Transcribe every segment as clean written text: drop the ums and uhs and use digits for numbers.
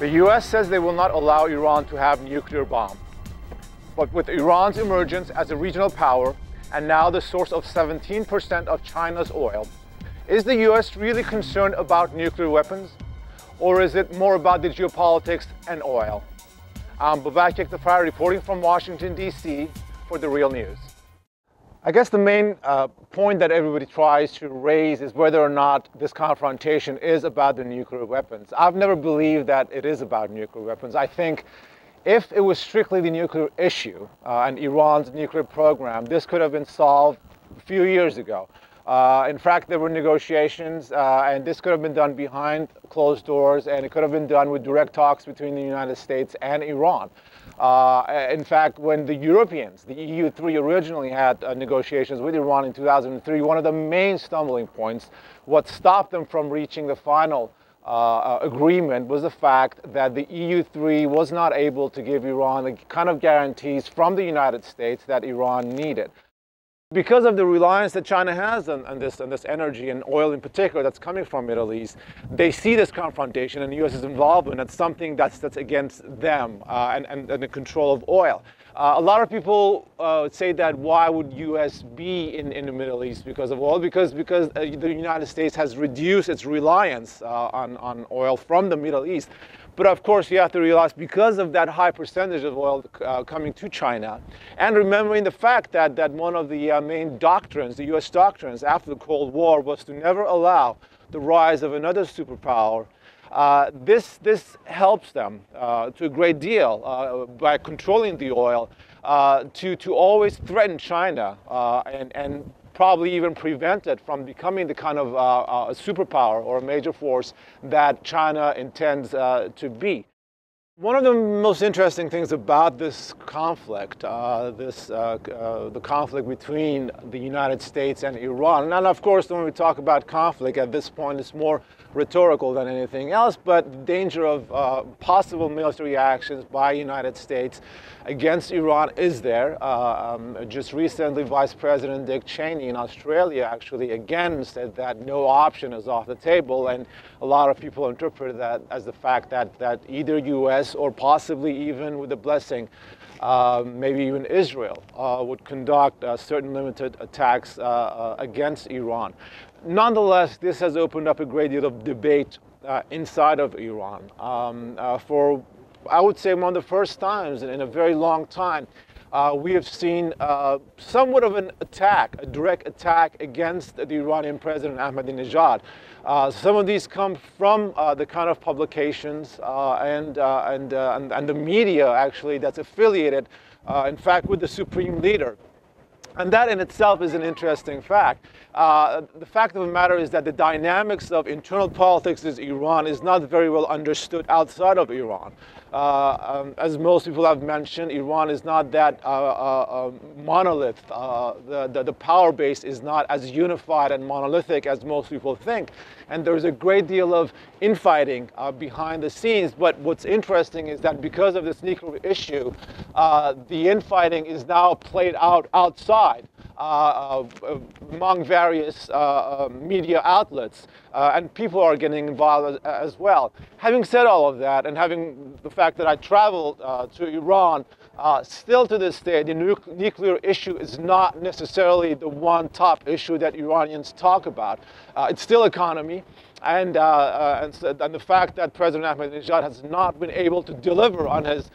The US says they will not allow Iran to have nuclear bomb. But with Iran's emergence as a regional power and now the source of 17% of China's oil, is the US really concerned about nuclear weapons? Or is it more about the geopolitics and oil? I'm Babak Yektafar reporting from Washington D.C. for The Real News. I guess the main point that everybody tries to raise is whether or not this confrontation is about the nuclear weapons. I've never believed that it is about nuclear weapons. I think if it was strictly the nuclear issue and Iran's nuclear program, this could have been solved a few years ago. In fact, there were negotiations and this could have been done behind closed doors, and it could have been done with direct talks between the United States and Iran. In fact, when the Europeans, the EU3, originally had negotiations with Iran in 2003, one of the main stumbling points, what stopped them from reaching the final agreement, was the fact that the EU3 was not able to give Iran the kind of guarantees from the United States that Iran needed. Because of the reliance that China has on this energy and oil in particular that's coming from the Middle East, they see this confrontation and the U.S.'s involvement as something that's against them and the control of oil. A lot of people say that why would U.S. be in the Middle East because of oil? Because the United States has reduced its reliance on oil from the Middle East. But of course, you have to realize, because of that high percentage of oil coming to China, and remembering the fact that one of the main doctrines, the U.S. doctrines after the Cold War, was to never allow the rise of another superpower, this helps them to a great deal by controlling the oil to always threaten China and probably even prevent it from becoming the kind of a superpower or a major force that China intends to be. One of the most interesting things about this conflict, the conflict between the United States and Iran, and of course when we talk about conflict at this point it's more rhetorical than anything else, but the danger of possible military actions by the United States against Iran is there. Just recently, Vice President Dick Cheney in Australia actually again said that no option is off the table, and a lot of people interpret that as the fact that either U.S. or possibly even with the blessing, maybe even Israel, would conduct certain limited attacks against Iran. Nonetheless, this has opened up a great deal of debate inside of Iran. For, I would say, one of the first times in a very long time, we have seen somewhat of an attack, a direct attack against the Iranian President Ahmadinejad. Some of these come from the kind of publications and the media, actually, that's affiliated, in fact, with the supreme leader. And that in itself is an interesting fact. The fact of the matter is that the dynamics of internal politics in Iran is not very well understood outside of Iran. As most people have mentioned, Iran is not that monolith. The power base is not as unified and monolithic as most people think. And there's a great deal of infighting behind the scenes. But what's interesting is that because of this nuclear issue, the infighting is now played out outside among various media outlets, and people are getting involved as well. Having said all of that, and having the fact that I traveled to Iran, still to this day, the nuclear issue is not necessarily the one top issue that Iranians talk about. It's still economy, and the fact that President Ahmadinejad has not been able to deliver on his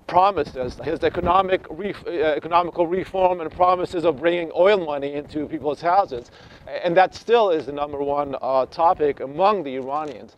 promises, his economical reform and promises of bringing oil money into people's houses. And that still is the number one topic among the Iranians.